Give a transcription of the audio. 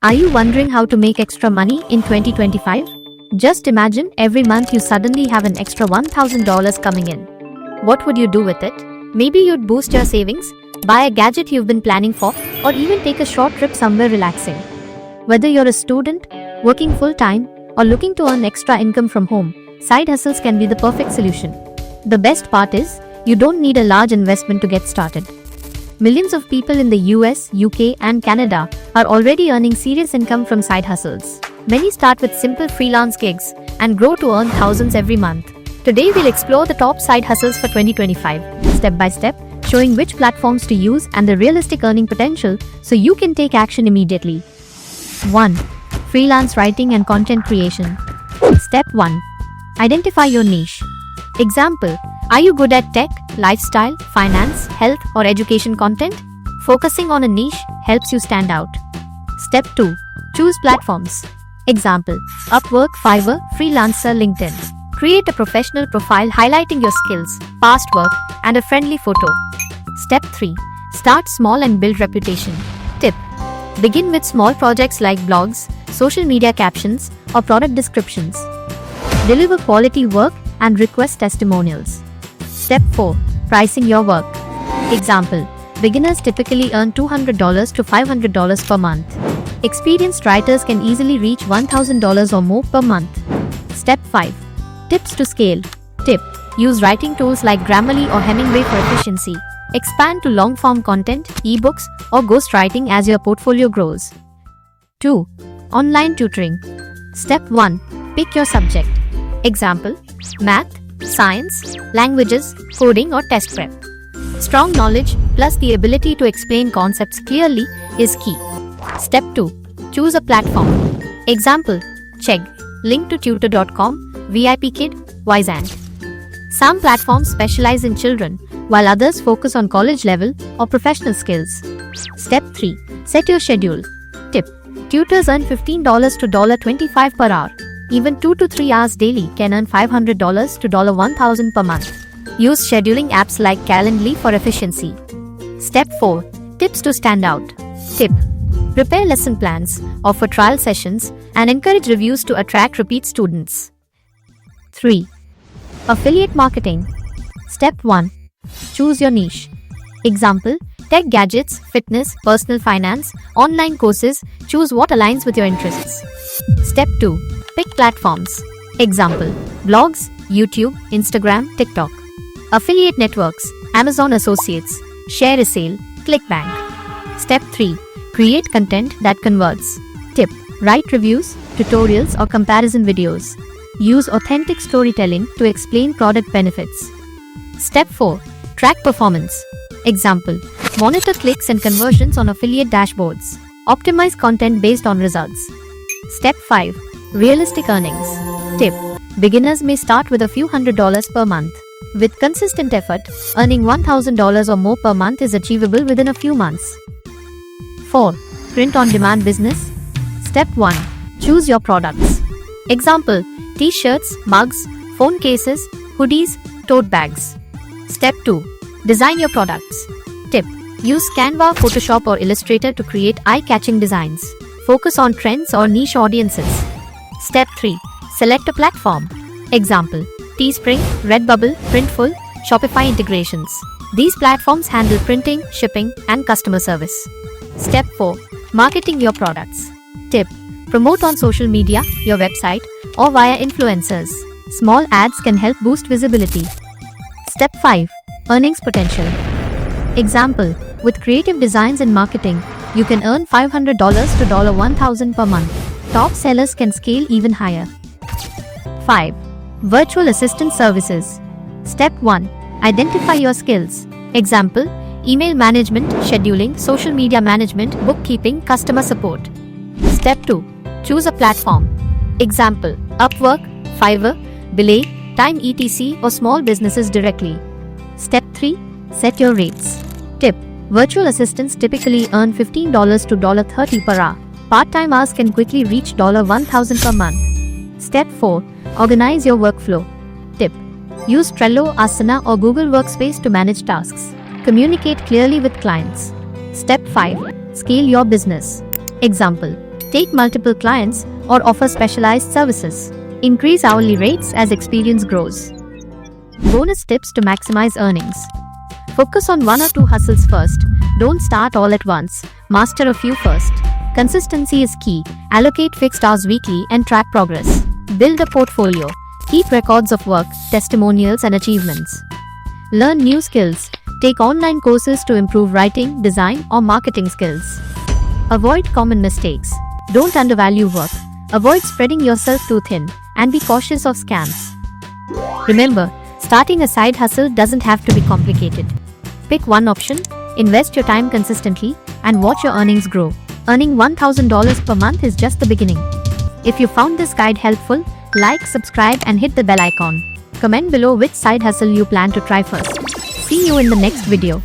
Are you wondering how to make extra money in 2025? Just imagine every month you suddenly have an extra $1,000 coming in. What would you do with it? Maybe you'd boost your savings, buy a gadget you've been planning for, or even take a short trip somewhere relaxing. Whether you're a student, working full-time, or looking to earn extra income from home, side hustles can be the perfect solution. The best part is, you don't need a large investment to get started. Millions of people in the US, UK, and Canada are already earning serious income from side hustles. Many start with simple freelance gigs and grow to earn thousands every month. Today we'll explore the top side hustles for 2025, step by step, showing which platforms to use and the realistic earning potential so you can take action immediately. 1. Freelance writing and content creation. Step 1. Identify your niche. Example: are you good at tech, lifestyle, finance, health, or education content? Focusing on a niche helps you stand out. Step 2. Choose platforms. Example: Upwork, Fiverr, Freelancer, LinkedIn. Create a professional profile highlighting your skills, past work, and a friendly photo. Step 3. Start small and build reputation. Tip: begin with small projects like blogs, social media captions, or product descriptions. Deliver quality work and request testimonials. Step 4. Pricing your work. Example: beginners typically earn $200 to $500 per month. Experienced writers can easily reach $1,000 or more per month. Step 5. Tips to scale. Tip: use writing tools like Grammarly or Hemingway for efficiency. Expand to long-form content, ebooks, or ghostwriting as your portfolio grows. 2. Online tutoring. Step 1. Pick your subject. Example: math, science, languages, coding, or test prep. Strong knowledge plus the ability to explain concepts clearly is key. Step 2. Choose a platform. Example: Chegg, Link2Tutor.com, VIPKid, Wyzant. Some platforms specialize in children, while others focus on college level or professional skills. Step 3. Set your schedule. Tip: tutors earn $15 to $25 per hour. Even 2 to 3 hours daily can earn $500 to $1,000 per month. Use scheduling apps like Calendly for efficiency. Step 4. Tips to stand out. Tip: prepare lesson plans, offer trial sessions, and encourage reviews to attract repeat students. 3. Affiliate marketing. Step 1. Choose your niche. Example: tech gadgets, fitness, personal finance, online courses. Choose what aligns with your interests. Step 2. Pick platforms. Example: blogs, YouTube, Instagram, TikTok. Affiliate networks: Amazon Associates, Share a Sale, ClickBank. Step 3. Create content that converts. Tip: write reviews, tutorials, or comparison videos. Use authentic storytelling to explain product benefits. Step 4. Track performance. Example: monitor clicks and conversions on affiliate dashboards. Optimize content based on results. Step 5. Realistic earnings. Tip: beginners may start with a few $100s per month. With consistent effort, earning $1,000 or more per month is achievable within a few months. 4. Print-on-demand business. Step 1. Choose your products. Example: t-shirts, mugs, phone cases, hoodies, tote bags. Step 2. Design your products. Tip: use Canva, Photoshop, or Illustrator to create eye-catching designs. Focus on trends or niche audiences. Step 3. Select a platform. Example: Teespring, Redbubble, Printful, Shopify integrations. These platforms handle printing, shipping, and customer service. Step 4. Marketing your products. Tip: promote on social media, your website, or via influencers. Small ads can help boost visibility. Step 5. Earnings potential. Example: with creative designs and marketing, you can earn $500 to $1,000 per month. Top sellers can scale even higher. 5. Virtual assistant services. Step 1. Identify your skills. Example: email management, scheduling, social media management, bookkeeping, customer support. Step 2. Choose a platform. Example: Upwork, Fiverr, Belay, Time etc. or small businesses directly. Step 3. Set your rates. Tip: virtual assistants typically earn $15 to $30 per hour. Part-time hours can quickly reach $1,000 per month. Step 4. Organize your workflow. Tip: use Trello, Asana, or Google Workspace to manage tasks. Communicate clearly with clients. Step 5. Scale your business. Example: Take multiple clients or offer specialized services. Increase hourly rates as experience grows. Bonus tips to maximize earnings. Focus on one or two hustles first. Don't start all at once. Master a few first. Consistency is key. Allocate fixed hours weekly and track progress. Build a portfolio. Keep records of work, testimonials, and achievements. Learn new skills. Take online courses to improve writing, design, or marketing skills. Avoid common mistakes. Don't undervalue work. Avoid spreading yourself too thin, and be cautious of scams. Remember, starting a side hustle doesn't have to be complicated. Pick one option, invest your time consistently, and watch your earnings grow. Earning $1,000 per month is just the beginning. If you found this guide helpful, like, subscribe, and hit the bell icon. Comment below which side hustle you plan to try first. See you in the next video.